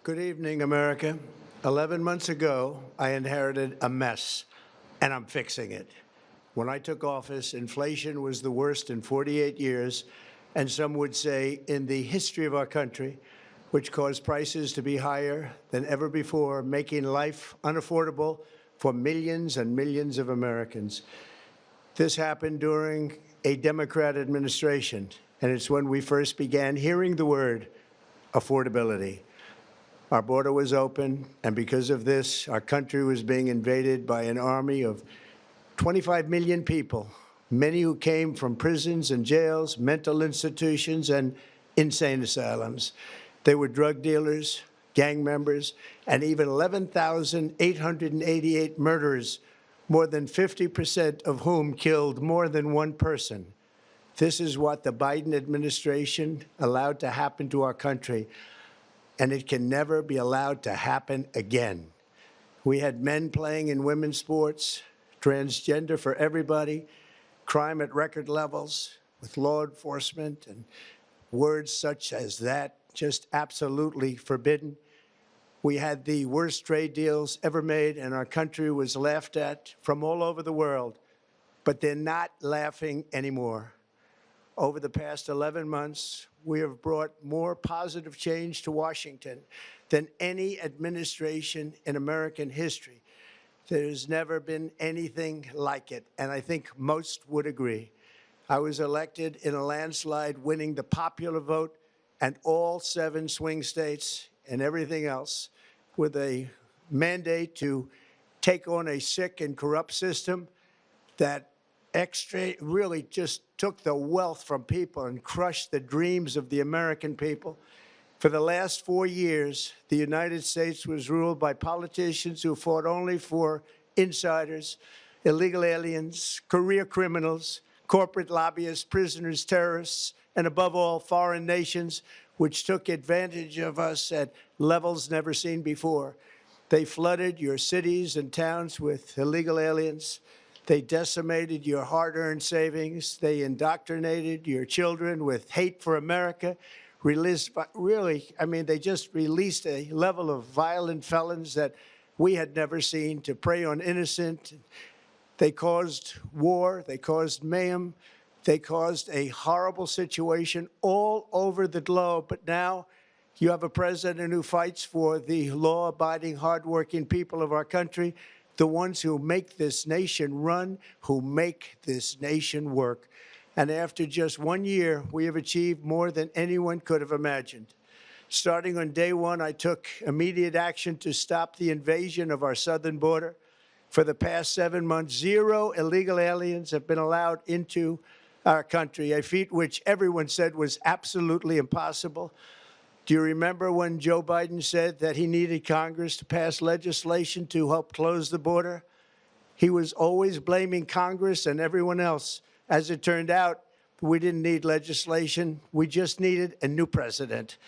Good evening, America. 11 months ago, I inherited a mess, and I'm fixing it. When I took office, inflation was the worst in 48 years, and some would say in the history of our country, which caused prices to be higher than ever before, making life unaffordable for millions and millions of Americans. This happened during a Democrat administration, and it's when we first began hearing the word affordability. Our border was open, and because of this, our country was being invaded by an army of 25 million people, many who came from prisons and jails, mental institutions, and insane asylums. They were drug dealers, gang members, and even 11,888 murderers, more than 50% of whom killed more than one person. This is what the Biden administration allowed to happen to our country, and it can never be allowed to happen again. We had men playing in women's sports, transgender for everybody, crime at record levels with law enforcement, and words such as that just absolutely forbidden. We had the worst trade deals ever made, and our country was laughed at from all over the world, but they're not laughing anymore. Over the past 11 months, we have brought more positive change to Washington than any administration in American history. There's never been anything like it, and I think most would agree. I was elected in a landslide, winning the popular vote and all 7 swing states and everything else, with a mandate to take on a sick and corrupt system that really just took the wealth from people and crushed the dreams of the American people. For the last 4 years, the United States was ruled by politicians who fought only for insiders, illegal aliens, career criminals, corporate lobbyists, prisoners, terrorists, and above all, foreign nations, which took advantage of us at levels never seen before. They flooded your cities and towns with illegal aliens. They decimated your hard-earned savings. They indoctrinated your children with hate for America. They just released a level of violent felons that we had never seen to prey on innocent. They caused war. They caused mayhem. They caused a horrible situation all over the globe. But now you have a president who fights for the law-abiding, hardworking people of our country, the ones who make this nation run, who make this nation work. And after just 1 year, we have achieved more than anyone could have imagined. Starting on day one, I took immediate action to stop the invasion of our southern border. For the past 7 months, 0 illegal aliens have been allowed into our country, a feat which everyone said was absolutely impossible. Do you remember when Joe Biden said that he needed Congress to pass legislation to help close the border? He was always blaming Congress and everyone else. As it turned out, we didn't need legislation. We just needed a new president.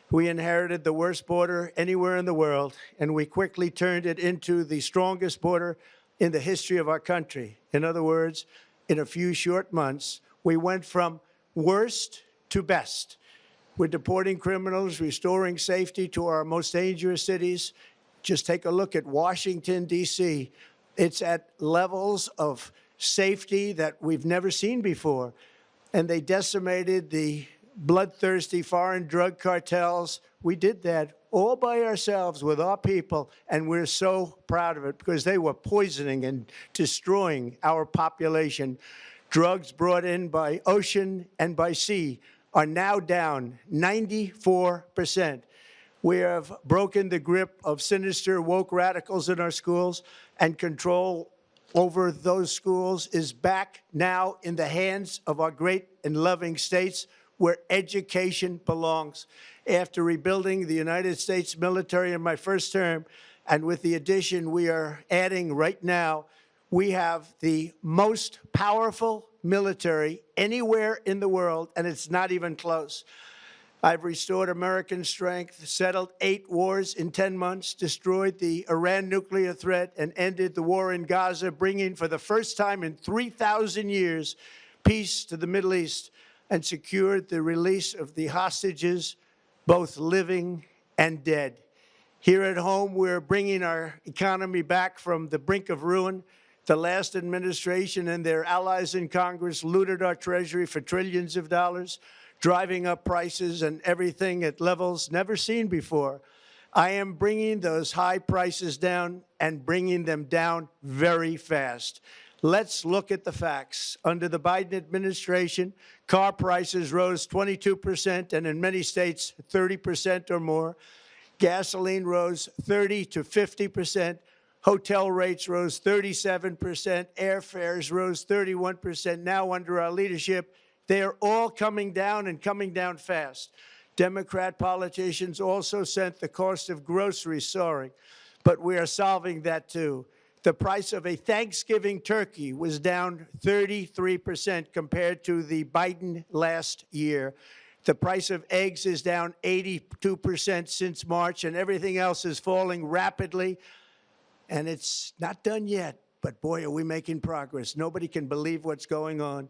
We inherited the worst border anywhere in the world, and we quickly turned it into the strongest border in the history of our country. In other words, in a few short months, we went from worst to best. We're deporting criminals, restoring safety to our most dangerous cities. Just take a look at Washington, D.C. It's at levels of safety that we've never seen before. And they decimated the bloodthirsty foreign drug cartels. We did that all by ourselves with our people, and we're so proud of it because they were poisoning and destroying our population. Drugs brought in by ocean and by sea are now down 94%. We have broken the grip of sinister woke radicals in our schools, and control over those schools is back now in the hands of our great and loving states where education belongs. After rebuilding the United States military in my first term, and with the addition we are adding right now, we have the most powerful military anywhere in the world, and it's not even close. I've restored American strength, settled 8 wars in 10 months, destroyed the Iran nuclear threat, and ended the war in Gaza, bringing for the first time in 3,000 years peace to the Middle East, and secured the release of the hostages, both living and dead. Here at home, we're bringing our economy back from the brink of ruin. The last administration and their allies in Congress looted our Treasury for trillions of dollars, driving up prices and everything at levels never seen before. I am bringing those high prices down and bringing them down very fast. Let's look at the facts. Under the Biden administration, car prices rose 22%, and in many states, 30% or more. Gasoline rose 30 to 50%. Hotel rates rose 37%. Airfares rose 31%. Now, under our leadership, they are all coming down and coming down fast. Democrat politicians also sent the cost of groceries soaring, but we are solving that too. The price of a Thanksgiving turkey was down 33% compared to the Biden last year. The price of eggs is down 82% since March, and everything else is falling rapidly. And it's not done yet, but boy, are we making progress. Nobody can believe what's going on.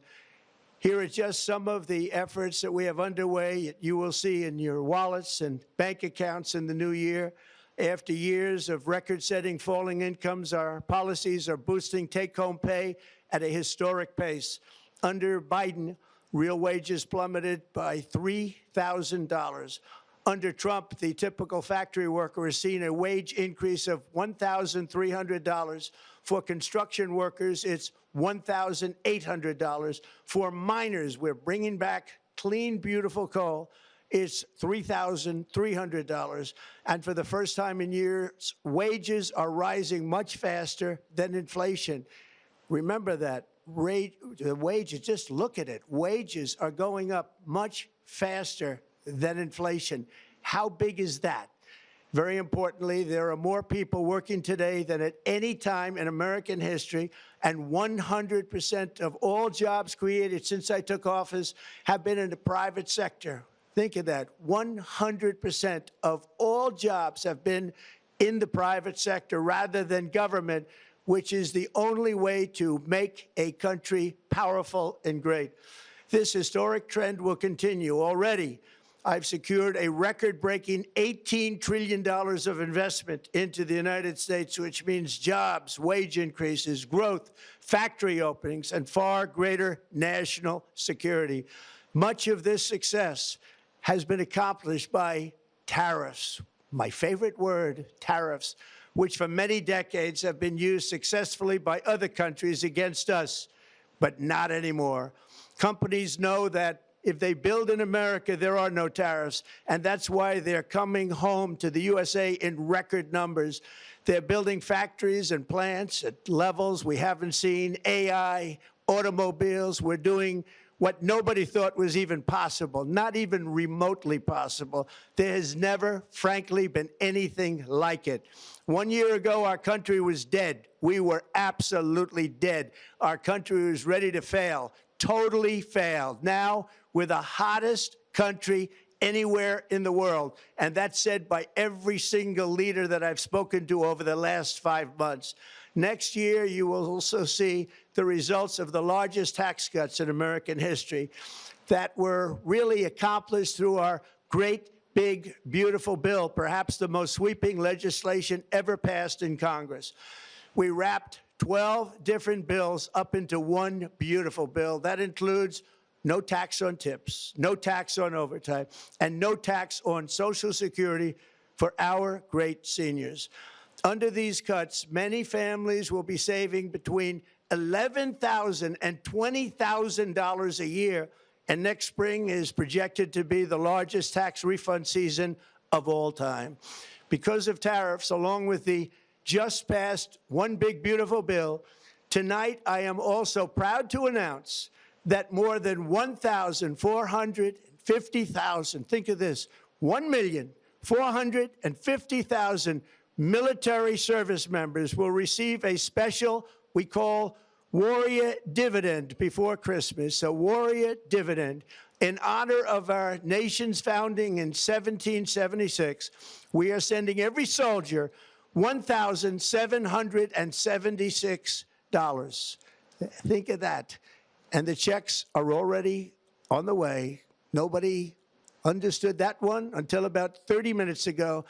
Here are just some of the efforts that we have underway. You will see in your wallets and bank accounts in the new year. After years of record-setting falling incomes, our policies are boosting take-home pay at a historic pace. Under Biden, real wages plummeted by $3,000. Under Trump, the typical factory worker has seen a wage increase of $1,300. For construction workers, it's $1,800. For miners, we're bringing back clean, beautiful coal. It's $3,300. And for the first time in years, wages are rising much faster than inflation. Remember that. The wages, just look at it. Wages are going up much faster than inflation. How big is that? Very importantly, there are more people working today than at any time in American history, and 100% of all jobs created since I took office have been in the private sector. Think of that. 100% of all jobs have been in the private sector rather than government, which is the only way to make a country powerful and great. This historic trend will continue. Already, I've secured a record-breaking $18 trillion of investment into the United States, which means jobs, wage increases, growth, factory openings, and far greater national security. Much of this success has been accomplished by tariffs. My favorite word, tariffs, which for many decades have been used successfully by other countries against us, but not anymore. Companies know that if they build in America, there are no tariffs, and that's why they're coming home to the USA in record numbers. They're building factories and plants at levels we haven't seen, AI, automobiles. We're doing what nobody thought was even possible, not even remotely possible. There has never, frankly, been anything like it. 1 year ago, our country was dead. We were absolutely dead. Our country was ready to fail, totally failed. Now, we're the hottest country anywhere in the world, and that's said by every single leader that I've spoken to over the last 5 months. Next year, you will also see the results of the largest tax cuts in American history that were really accomplished through our great, big, beautiful bill, perhaps the most sweeping legislation ever passed in Congress. We wrapped 12 different bills up into one beautiful bill. That includes no tax on tips, no tax on overtime, and no tax on Social Security for our great seniors. Under these cuts, many families will be saving between $11,000 and $20,000 a year, and next spring is projected to be the largest tax refund season of all time. Because of tariffs, along with the just passed One Big Beautiful Bill, tonight I am also proud to announce that more than 1,450,000, think of this, 1,450,000 military service members will receive a special, we call Warrior Dividend before Christmas, a Warrior Dividend. In honor of our nation's founding in 1776, we are sending every soldier $1,776. Think of that. And the checks are already on the way. Nobody understood that one until about 30 minutes ago.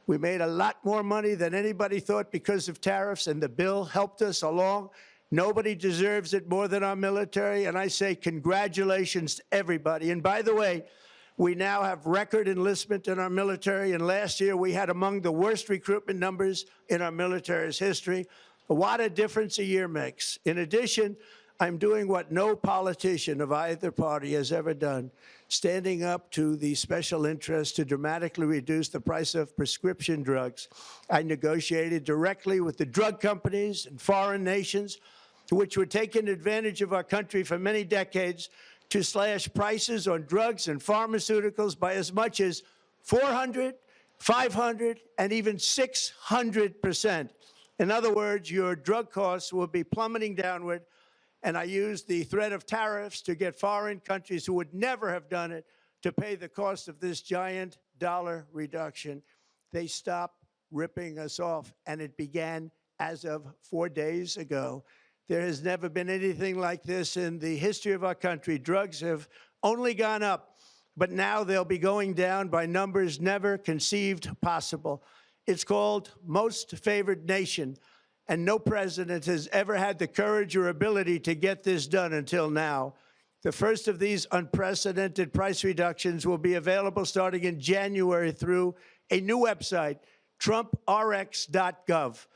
We made a lot more money than anybody thought because of tariffs, and the bill helped us along. Nobody deserves it more than our military, and I say congratulations to everybody. And by the way, we now have record enlistment in our military, and last year we had among the worst recruitment numbers in our military's history. What a difference a year makes. In addition, I'm doing what no politician of either party has ever done, standing up to the special interests to dramatically reduce the price of prescription drugs. I negotiated directly with the drug companies and foreign nations, which were taking advantage of our country for many decades, to slash prices on drugs and pharmaceuticals by as much as 400, 500, and even 600%. In other words, your drug costs will be plummeting downward. And I used the threat of tariffs to get foreign countries who would never have done it to pay the cost of this giant dollar reduction. They stopped ripping us off, and it began as of 4 days ago. There has never been anything like this in the history of our country. Drugs have only gone up, but now they'll be going down by numbers never conceived possible. It's called Most Favored Nation. And no president has ever had the courage or ability to get this done until now. The first of these unprecedented price reductions will be available starting in January through a new website, trumprx.gov.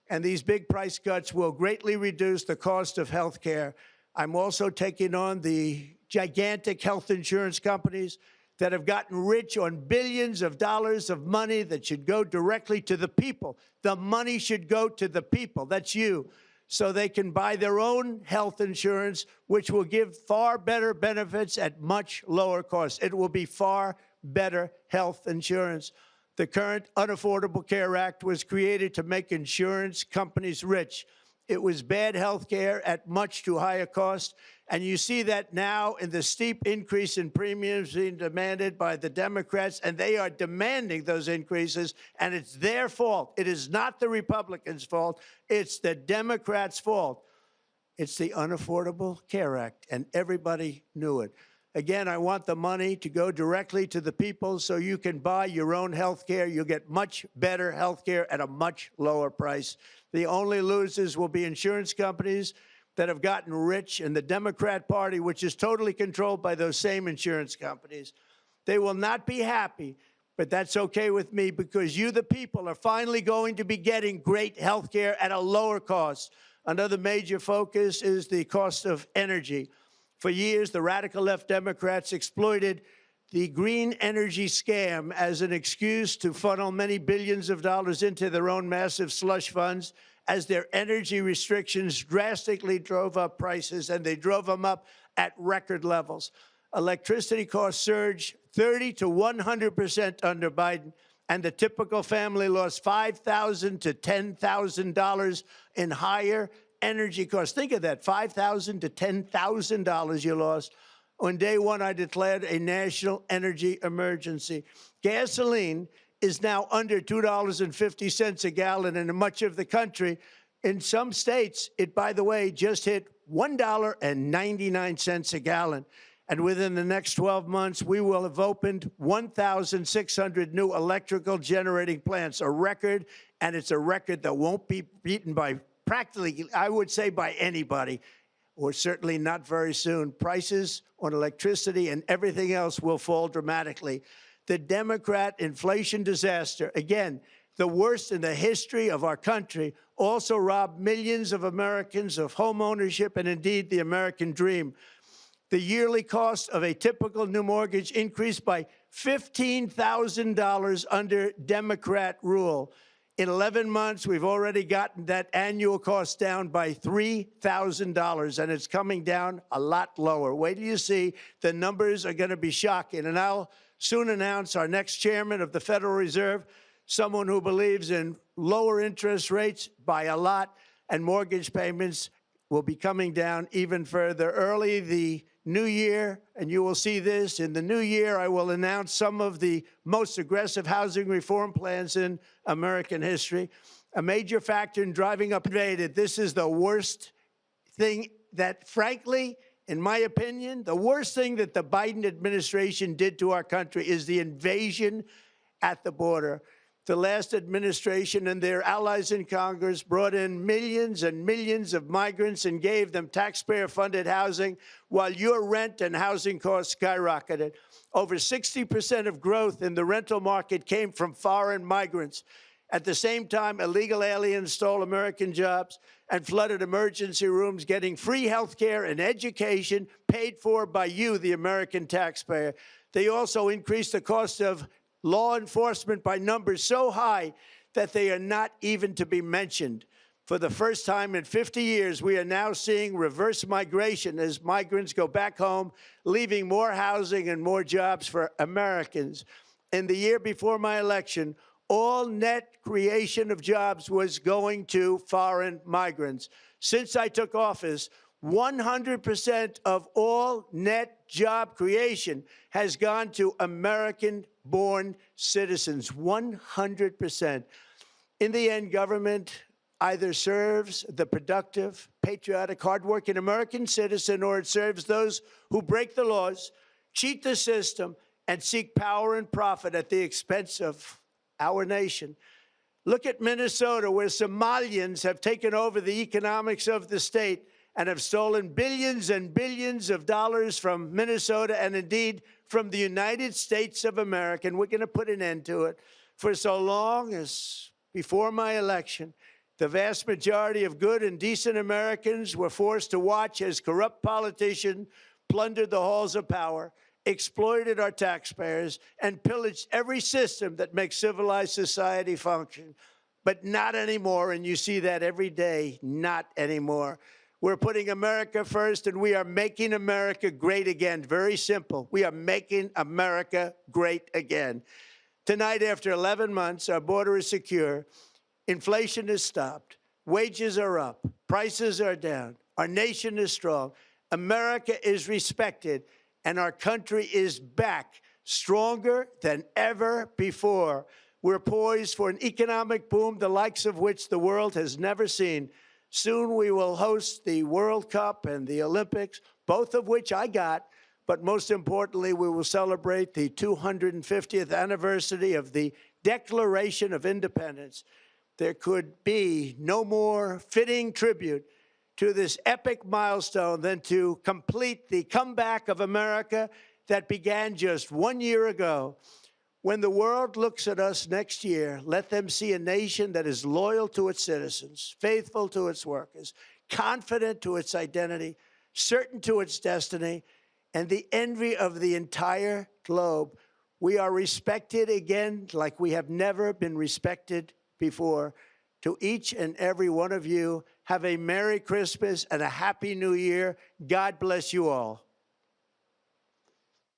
And these big price cuts will greatly reduce the cost of health care. I'm also taking on the gigantic health insurance companies that have gotten rich on billions of dollars of money that should go directly to the people. The money should go to the people, that's you, so they can buy their own health insurance, which will give far better benefits at much lower cost. It will be far better health insurance. The current Unaffordable Care Act was created to make insurance companies rich. It was bad health care at much too high a cost. And you see that now in the steep increase in premiums being demanded by the Democrats, and they are demanding those increases, and it's their fault. It is not the Republicans' fault. It's the Democrats' fault. It's the Unaffordable Care Act, and everybody knew it. Again, I want the money to go directly to the people so you can buy your own health care. You'll get much better health care at a much lower price. The only losers will be insurance companies that have gotten rich, and the Democrat Party, which is totally controlled by those same insurance companies. They will not be happy, but that's okay with me, because you, the people, are finally going to be getting great health care at a lower cost. Another major focus is the cost of energy. For years, the radical left Democrats exploited the green energy scam as an excuse to funnel many billions of dollars into their own massive slush funds, as their energy restrictions drastically drove up prices, and they drove them up at record levels. Electricity costs surged 30 to 100% under Biden, and the typical family lost $5,000 to $10,000 in higher energy costs. Think of that, $5,000 to $10,000 you lost. On day one, I declared a national energy emergency. Gasoline is now under $2.50 a gallon in much of the country. In some states, it, by the way, just hit $1.99 a gallon. And within the next 12 months, we will have opened 1,600 new electrical generating plants, a record, and it's a record that won't be beaten by practically, I would say, by anybody, or certainly not very soon. Prices on electricity and everything else will fall dramatically. The Democrat inflation disaster, again, the worst in the history of our country, also robbed millions of Americans of home ownership and indeed the American dream. The yearly cost of a typical new mortgage increased by $15,000 under Democrat rule. In 11 months, we've already gotten that annual cost down by $3,000, and it's coming down a lot lower. Wait till you see. The numbers are going to be shocking. And I'll soon announce our next chairman of the Federal Reserve, someone who believes in lower interest rates by a lot, and mortgage payments will be coming down even further. Early the new year, and you will see this, in the new year, I will announce some of the most aggressive housing reform plans in American history. A major factor in driving up invaded. This is the worst thing that, frankly, in my opinion, the worst thing that the Biden administration did to our country is the invasion at the border. The last administration and their allies in Congress brought in millions and millions of migrants and gave them taxpayer-funded housing while your rent and housing costs skyrocketed. Over 60% of growth in the rental market came from foreign migrants. At the same time, illegal aliens stole American jobs and flooded emergency rooms, getting free health care and education paid for by you, the American taxpayer. They also increased the cost of law enforcement by numbers so high that they are not even to be mentioned. For the first time in 50 years, we are now seeing reverse migration as migrants go back home, leaving more housing and more jobs for Americans. In the year before my election, all net creation of jobs was going to foreign migrants. Since I took office, 100% of all net job creation has gone to American-born citizens, 100%. In the end, government either serves the productive, patriotic, hardworking American citizen, or it serves those who break the laws, cheat the system, and seek power and profit at the expense of our nation. Look at Minnesota, where Somalians have taken over the economics of the state and have stolen billions and billions of dollars from Minnesota and indeed from the United States of America. And we're going to put an end to it. For so long as before my election, the vast majority of good and decent Americans were forced to watch as corrupt politicians plundered the halls of power, exploited our taxpayers, and pillaged every system that makes civilized society function. But not anymore, and you see that every day, not anymore. We're putting America first, and we are making America great again. Very simple. We are making America great again. Tonight, after 11 months, our border is secure. Inflation is stopped. Wages are up. Prices are down. Our nation is strong. America is respected, and our country is back, stronger than ever before. We're poised for an economic boom, the likes of which the world has never seen. Soon we will host the World Cup and the Olympics, both of which I got. But most importantly, we will celebrate the 250th anniversary of the Declaration of Independence. There could be no more fitting tribute to this epic milestone than to complete the comeback of America that began just 1 year ago. When the world looks at us next year, let them see a nation that is loyal to its citizens, faithful to its workers, confident to its identity, certain to its destiny, and the envy of the entire globe. We are respected again like we have never been respected before. To each and every one of you, have a Merry Christmas and a Happy New Year. God bless you all.